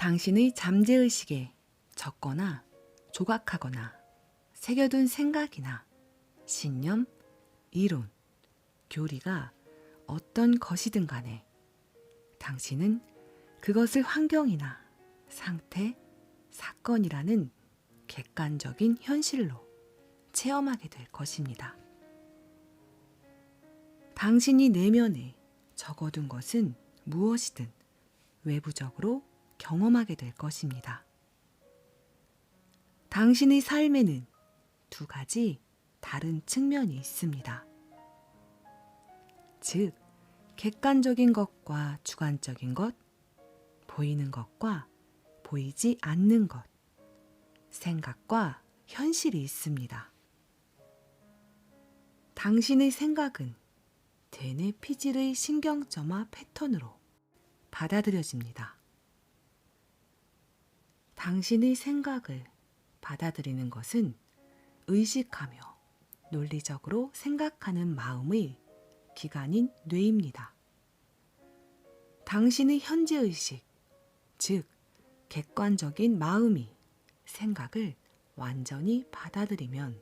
당신의 잠재의식에 적거나 조각하거나 새겨둔 생각이나 신념, 이론, 교리가 어떤 것이든 간에 당신은 그것을 환경이나 상태, 사건이라는 객관적인 현실로 체험하게 될 것입니다. 당신이 내면에 적어둔 것은 무엇이든 외부적으로 경험하게 될 것입니다. 당신의 삶에는 두 가지 다른 측면이 있습니다. 즉, 객관적인 것과 주관적인 것, 보이는 것과 보이지 않는 것, 생각과 현실이 있습니다. 당신의 생각은 대뇌 피질의 신경점화 패턴으로 받아들여집니다. 당신의 생각을 받아들이는 것은 의식하며 논리적으로 생각하는 마음의 기관인 뇌입니다. 당신의 현재의식, 즉 객관적인 마음이 생각을 완전히 받아들이면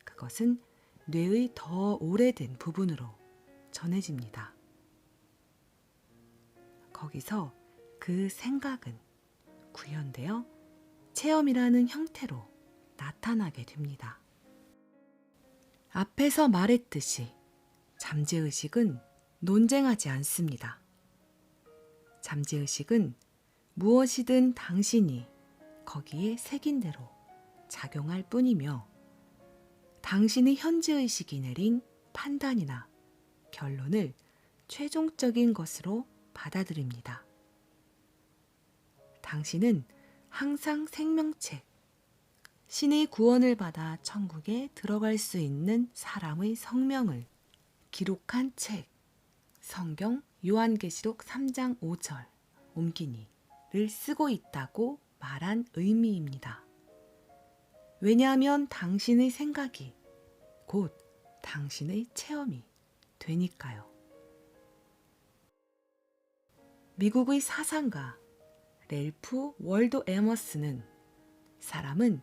그것은 뇌의 더 오래된 부분으로 전해집니다. 거기서 그 생각은 구현되어 체험이라는 형태로 나타나게 됩니다. 앞에서 말했듯이 잠재의식은 논쟁하지 않습니다. 잠재의식은 무엇이든 당신이 거기에 새긴 대로 작용할 뿐이며 당신의 현재의식이 내린 판단이나 결론을 최종적인 것으로 받아들입니다. 당신은 항상 생명책, 신의 구원을 받아 천국에 들어갈 수 있는 사람의 성명을 기록한 책, 성경 요한계시록 3장 5절 옮기니를 쓰고 있다고 말한 의미입니다. 왜냐하면 당신의 생각이 곧 당신의 체험이 되니까요. 미국의 사상가 랠프 월도 에머스는 사람은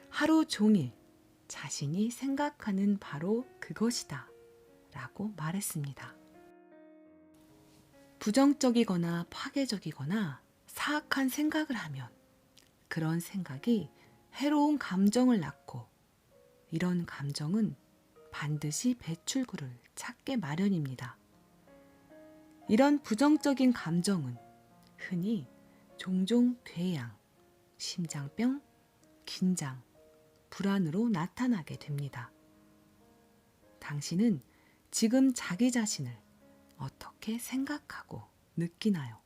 하루 종일 자신이 생각하는 바로 그것이다 라고 말했습니다. 부정적이거나 파괴적이거나 사악한 생각을 하면 그런 생각이 해로운 감정을 낳고 이런 감정은 반드시 배출구를 찾게 마련입니다. 이런 부정적인 감정은 흔히 종종 궤양, 심장병, 긴장, 불안으로 나타나게 됩니다. 당신은 지금 자기 자신을 어떻게 생각하고 느끼나요?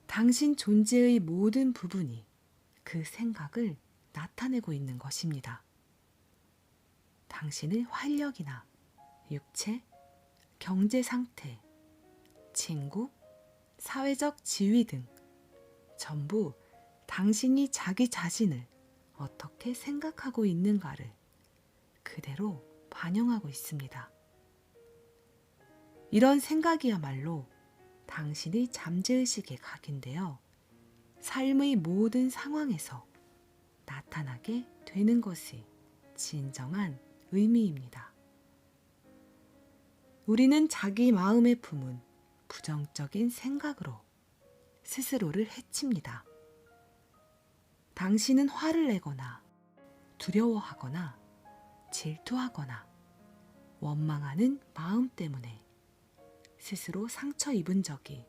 당신 존재의 모든 부분이 그 생각을 나타내고 있는 것입니다. 당신의 활력이나 육체, 경제 상태, 친구, 사회적 지위 등 전부 당신이 자기 자신을 어떻게 생각하고 있는가를 그대로 반영하고 있습니다. 이런 생각이야말로 당신의 잠재의식에 각인되어 삶의 모든 상황에서 나타나게 되는 것이 진정한 의미입니다. 우리는 자기 마음에 품은 부정적인 생각으로 스스로를 해칩니다. 당신은 화를 내거나 두려워하거나 질투하거나 원망하는 마음 때문에 스스로 상처 입은 적이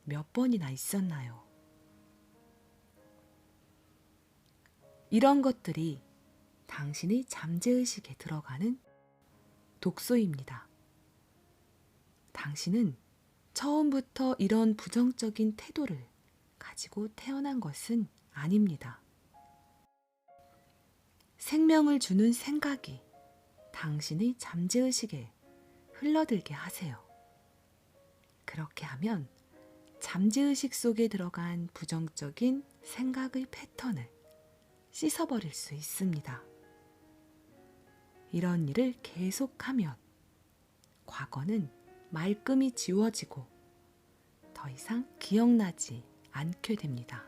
몇 번이나 있었나요? 이런 것들이 당신의 잠재의식에 들어가는 독소입니다. 당신은 처음부터 이런 부정적인 태도를 가지고 태어난 것은 아닙니다. 생명을 주는 생각이 당신의 잠재의식에 흘러들게 하세요. 그렇게 하면 잠재의식 속에 들어간 부정적인 생각의 패턴을 씻어버릴 수 있습니다. 이런 일을 계속하면 과거는 말끔히 지워지고 더 이상 기억나지 않게 됩니다.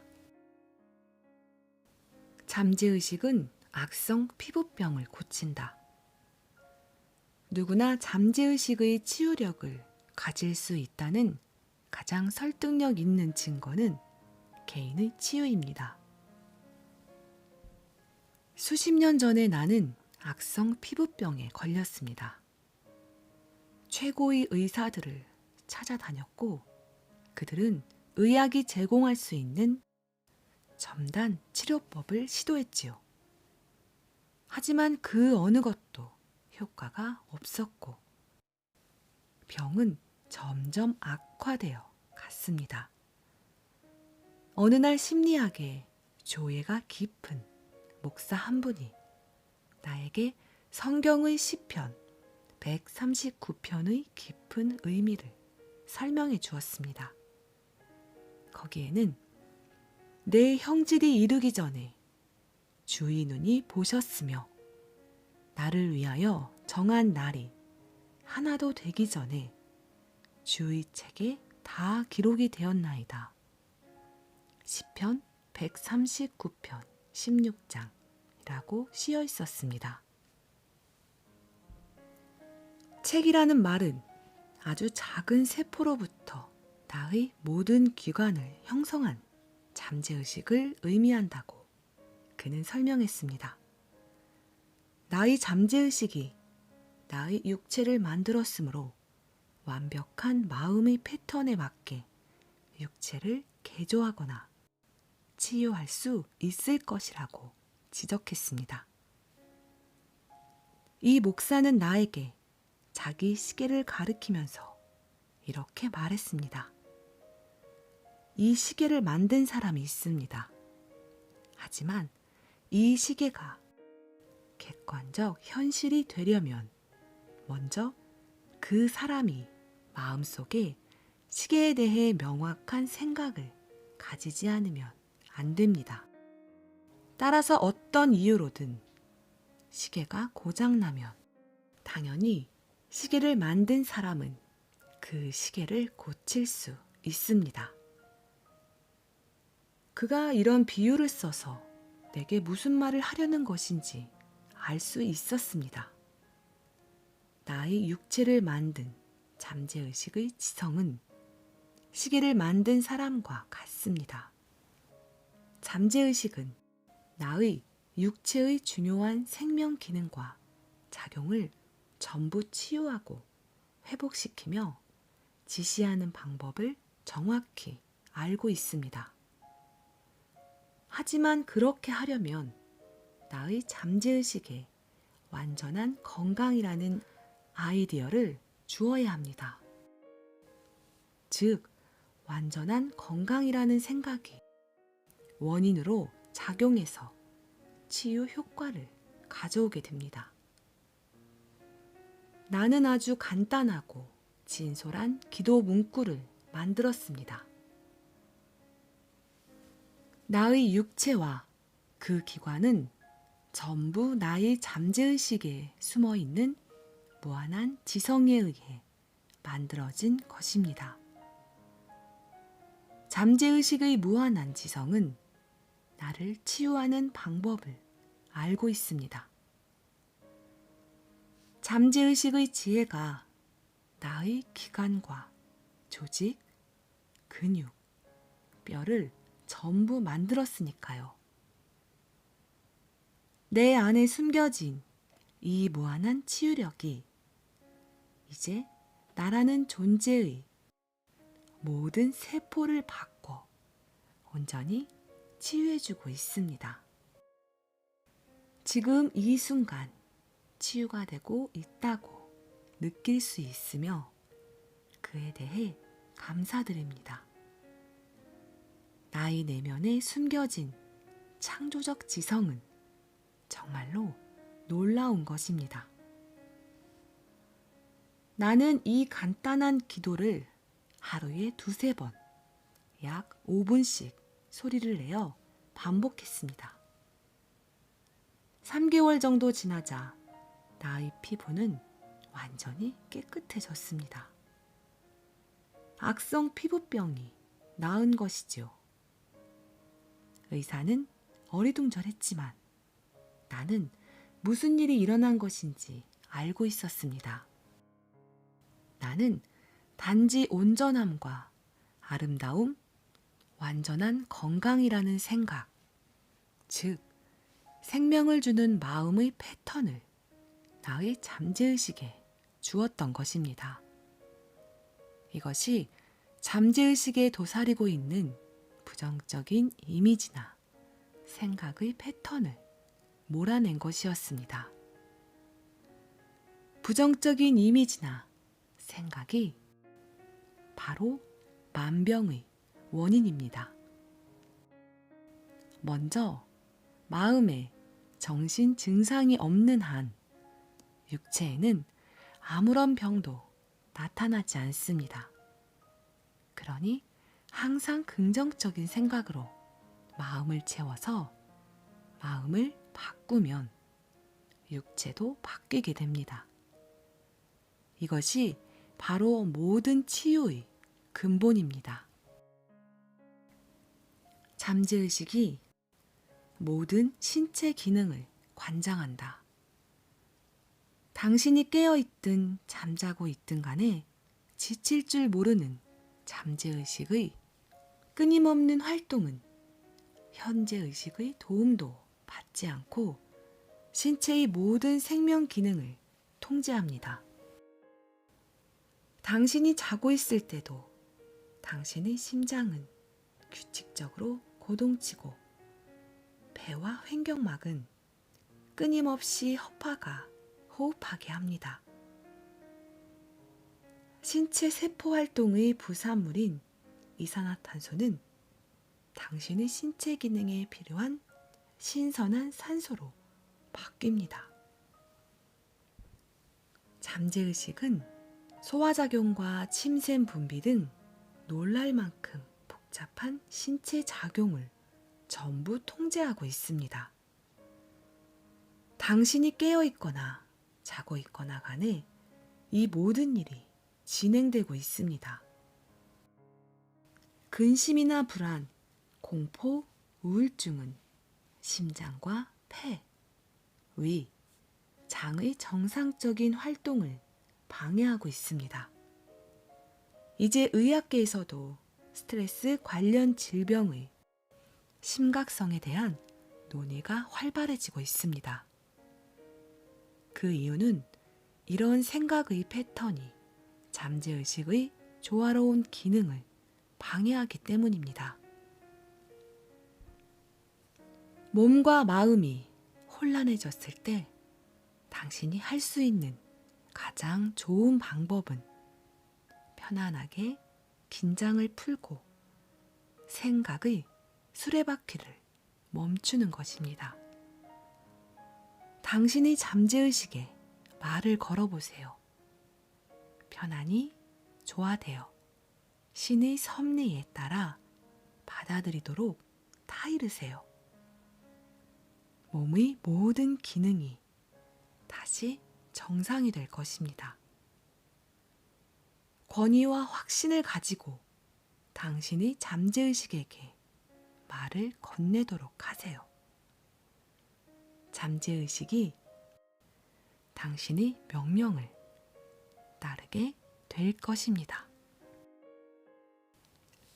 잠재의식은 악성 피부병을 고친다. 누구나 잠재의식의 치유력을 가질 수 있다는 가장 설득력 있는 증거는 개인의 치유입니다. 수십 년 전에 나는 악성 피부병에 걸렸습니다. 최고의 의사들을 찾아다녔고 그들은 의학이 제공할 수 있는 첨단 치료법을 시도했지요. 하지만 그 어느 것도 효과가 없었고 병은 점점 악화되어 갔습니다. 어느 날 심리학에 조예가 깊은 목사 한 분이 나에게 성경의 시편 139편의 깊은 의미를 설명해 주었습니다. 거기에는 내 형질이 이르기 전에 주의 눈이 보셨으며 나를 위하여 정한 날이 하나도 되기 전에 주의 책에 다 기록이 되었나이다. 시편 139편 16장이라고 쓰여 있었습니다. 책이라는 말은 아주 작은 세포로부터 나의 모든 기관을 형성한 잠재의식을 의미한다고 그는 설명했습니다. 나의 잠재의식이 나의 육체를 만들었으므로 완벽한 마음의 패턴에 맞게 육체를 개조하거나 치유할 수 있을 것이라고 지적했습니다. 이 목사는 나에게 자기 시계를 가리키면서 이렇게 말했습니다. 이 시계를 만든 사람이 있습니다. 하지만 이 시계가 객관적 현실이 되려면 먼저 그 사람이 마음속에 시계에 대해 명확한 생각을 가지지 않으면 안 됩니다. 따라서 어떤 이유로든 시계가 고장나면 당연히 시계를 만든 사람은 그 시계를 고칠 수 있습니다. 그가 이런 비유를 써서 내게 무슨 말을 하려는 것인지 알 수 있었습니다. 나의 육체를 만든 잠재의식의 지성은 시계를 만든 사람과 같습니다. 잠재의식은 나의 육체의 중요한 생명 기능과 작용을 전부 치유하고 회복시키며 지시하는 방법을 정확히 알고 있습니다. 하지만 그렇게 하려면 나의 잠재의식에 완전한 건강이라는 아이디어를 주어야 합니다. 즉, 완전한 건강이라는 생각이 원인으로 작용해서 치유 효과를 가져오게 됩니다. 나는 아주 간단하고 진솔한 기도 문구를 만들었습니다. 나의 육체와 그 기관은 전부 나의 잠재의식에 숨어있는 무한한 지성에 의해 만들어진 것입니다. 잠재의식의 무한한 지성은 나를 치유하는 방법을 알고 있습니다. 잠재의식의 지혜가 나의 기관과 조직, 근육, 뼈를 전부 만들었으니까요. 내 안에 숨겨진 이 무한한 치유력이 이제 나라는 존재의 모든 세포를 바꿔 온전히 치유해주고 있습니다. 지금 이 순간 치유가 되고 있다고 느낄 수 있으며 그에 대해 감사드립니다. 나의 내면에 숨겨진 창조적 지성은 정말로 놀라운 것입니다. 나는 이 간단한 기도를 하루에 2-3번, 약 5분씩 소리를 내어 반복했습니다. 3개월 정도 지나자 나의 피부는 완전히 깨끗해졌습니다. 악성 피부병이 나은 것이지요. 의사는 어리둥절했지만 나는 무슨 일이 일어난 것인지 알고 있었습니다. 나는 단지 온전함과 아름다움, 완전한 건강이라는 생각, 즉 생명을 주는 마음의 패턴을 나의 잠재의식에 주었던 것입니다. 이것이 잠재의식에 도사리고 있는 부정적인 이미지나 생각의 패턴을 몰아낸 것이었습니다. 부정적인 이미지나 생각이 바로 만병의 원인입니다. 먼저 마음에 정신 증상이 없는 한 육체에는 아무런 병도 나타나지 않습니다. 그러니 항상 긍정적인 생각으로 마음을 채워서 마음을 바꾸면 육체도 바뀌게 됩니다. 이것이 바로 모든 치유의 근본입니다. 잠재의식이 모든 신체 기능을 관장한다. 당신이 깨어있든 잠자고 있든 간에 지칠 줄 모르는 잠재의식의 끊임없는 활동은 현재의식의 도움도 받지 않고 신체의 모든 생명 기능을 통제합니다. 당신이 자고 있을 때도 당신의 심장은 규칙적으로 고동치고 배와 횡격막은 끊임없이 허파가 호흡하게 합니다. 신체 세포 활동의 부산물인 이산화탄소는 당신의 신체 기능에 필요한 신선한 산소로 바뀝니다. 잠재의식은 소화작용과 침샘 분비 등 놀랄 만큼 복잡한 신체 작용을 전부 통제하고 있습니다. 당신이 깨어있거나 자고 있거나 간에 이 모든 일이 진행되고 있습니다. 근심이나 불안, 공포, 우울증은 심장과 폐, 위, 장의 정상적인 활동을 방해하고 있습니다. 이제 의학계에서도 스트레스 관련 질병의 심각성에 대한 논의가 활발해지고 있습니다. 그 이유는 이런 생각의 패턴이 잠재의식의 조화로운 기능을 방해하기 때문입니다. 몸과 마음이 혼란해졌을 때 당신이 할 수 있는 가장 좋은 방법은 편안하게 긴장을 풀고 생각의 수레바퀴를 멈추는 것입니다. 당신의 잠재의식에 말을 걸어보세요. 편안히 조화되어 신의 섭리에 따라 받아들이도록 타이르세요. 몸의 모든 기능이 다시 정상이 될 것입니다. 권위와 확신을 가지고 당신의 잠재의식에게 말을 건네도록 하세요. 잠재의식이 당신의 명령을 따르게 될 것입니다.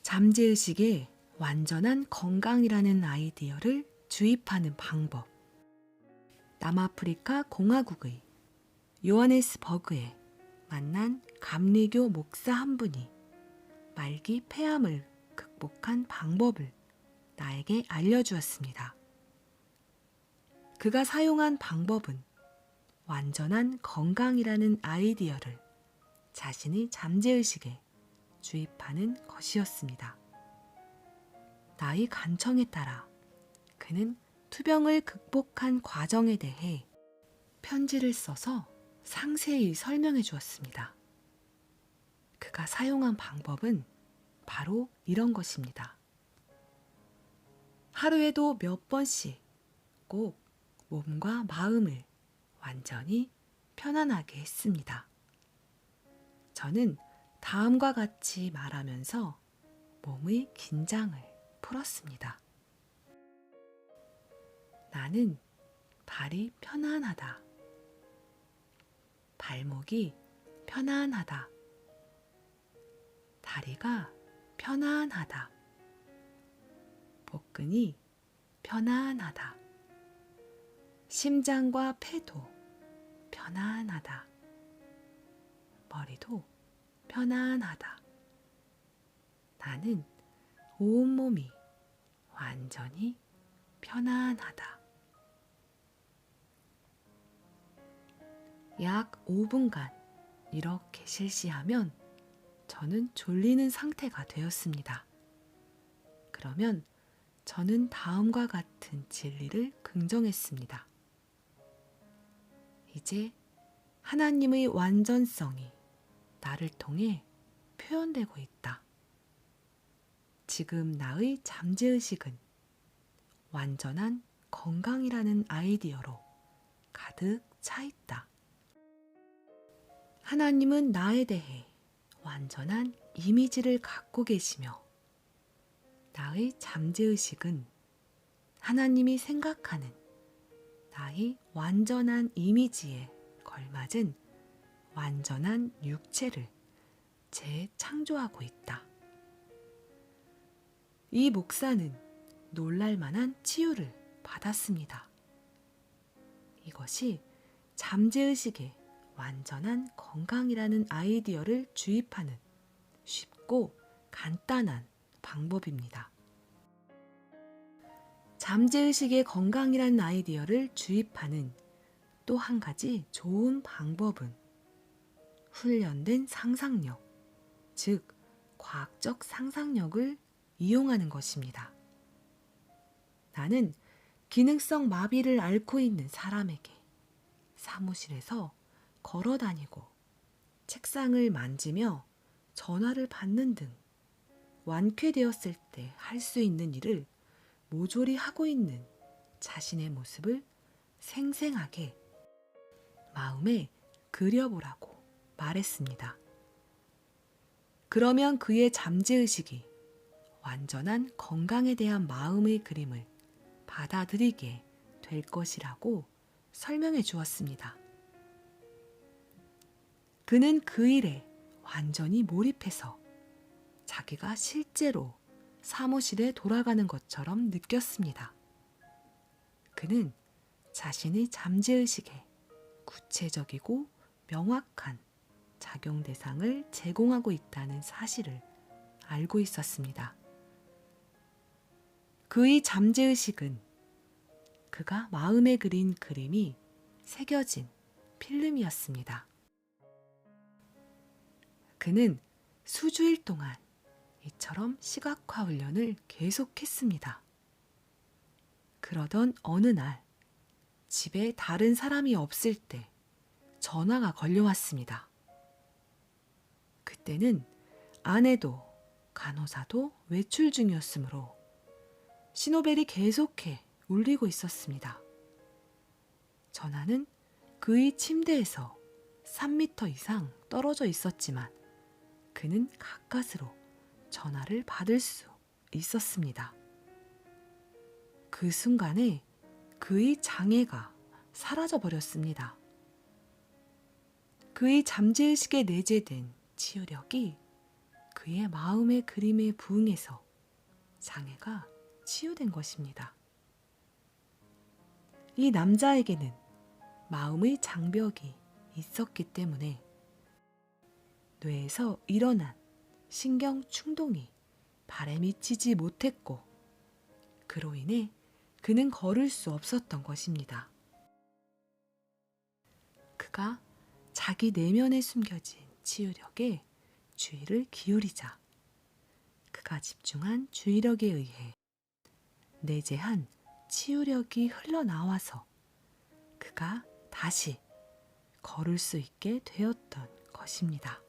잠재의식에 완전한 건강이라는 아이디어를 주입하는 방법. 남아프리카 공화국의 요하네스버그에 만난 감리교 목사 한 분이 말기 폐암을 극복한 방법을 나에게 알려주었습니다. 그가 사용한 방법은 완전한 건강이라는 아이디어를 자신의 잠재의식에 주입하는 것이었습니다. 나의 간청에 따라 그는 투병을 극복한 과정에 대해 편지를 써서 상세히 설명해 주었습니다. 그가 사용한 방법은 바로 이런 것입니다. 하루에도 몇 번씩 꼭 몸과 마음을 완전히 편안하게 했습니다. 저는 다음과 같이 말하면서 몸의 긴장을 풀었습니다. 나는 발이 편안하다. 발목이 편안하다. 다리가 편안하다. 복근이 편안하다. 심장과 폐도 편안하다. 머리도 편안하다. 나는 온몸이 완전히 편안하다. 약 5분간 이렇게 실시하면 저는 졸리는 상태가 되었습니다. 그러면 저는 다음과 같은 진리를 긍정했습니다. 이제 하나님의 완전성이 나를 통해 표현되고 있다. 지금 나의 잠재의식은 완전한 건강이라는 아이디어로 가득 차 있다. 하나님은 나에 대해 완전한 이미지를 갖고 계시며 나의 잠재의식은 하나님이 생각하는 나의 완전한 이미지에 걸맞은 완전한 육체를 재창조하고 있다. 이 목사는 놀랄만한 치유를 받았습니다. 이것이 잠재의식의 완전한 건강이라는 아이디어를 주입하는 쉽고 간단한 방법입니다. 잠재의식의 건강이라는 아이디어를 주입하는 또 한 가지 좋은 방법은 훈련된 상상력, 즉 과학적 상상력을 이용하는 것입니다. 나는 기능성 마비를 앓고 있는 사람에게 사무실에서 걸어 다니고 책상을 만지며 전화를 받는 등 완쾌되었을 때 할 수 있는 일을 모조리 하고 있는 자신의 모습을 생생하게 마음에 그려보라고 말했습니다. 그러면 그의 잠재의식이 완전한 건강에 대한 마음의 그림을 받아들이게 될 것이라고 설명해 주었습니다. 그는 그 일에 완전히 몰입해서 자기가 실제로 사무실에 돌아가는 것처럼 느꼈습니다. 그는 자신의 잠재의식에 구체적이고 명확한 작용 대상을 제공하고 있다는 사실을 알고 있었습니다. 그의 잠재의식은 그가 마음에 그린 그림이 새겨진 필름이었습니다. 그는 수주일 동안 이처럼 시각화 훈련을 계속했습니다. 그러던 어느 날 집에 다른 사람이 없을 때 전화가 걸려왔습니다. 그때는 아내도 간호사도 외출 중이었으므로 신호벨이 계속해 울리고 있었습니다. 전화는 그의 침대에서 3m 이상 떨어져 있었지만 그는 가까스로 전화를 받을 수 있었습니다. 그 순간에 그의 장애가 사라져 버렸습니다. 그의 잠재의식에 내재된 치유력이 그의 마음의 그림에 부응해서 장애가 치유된 것입니다. 이 남자에게는 마음의 장벽이 있었기 때문에 뇌에서 일어난 신경 충동이 발에 미치지 못했고 그로 인해 그는 걸을 수 없었던 것입니다. 그가 자기 내면에 숨겨진 치유력에 주의를 기울이자 그가 집중한 주의력에 의해 내재한 치유력이 흘러나와서 그가 다시 걸을 수 있게 되었던 것입니다.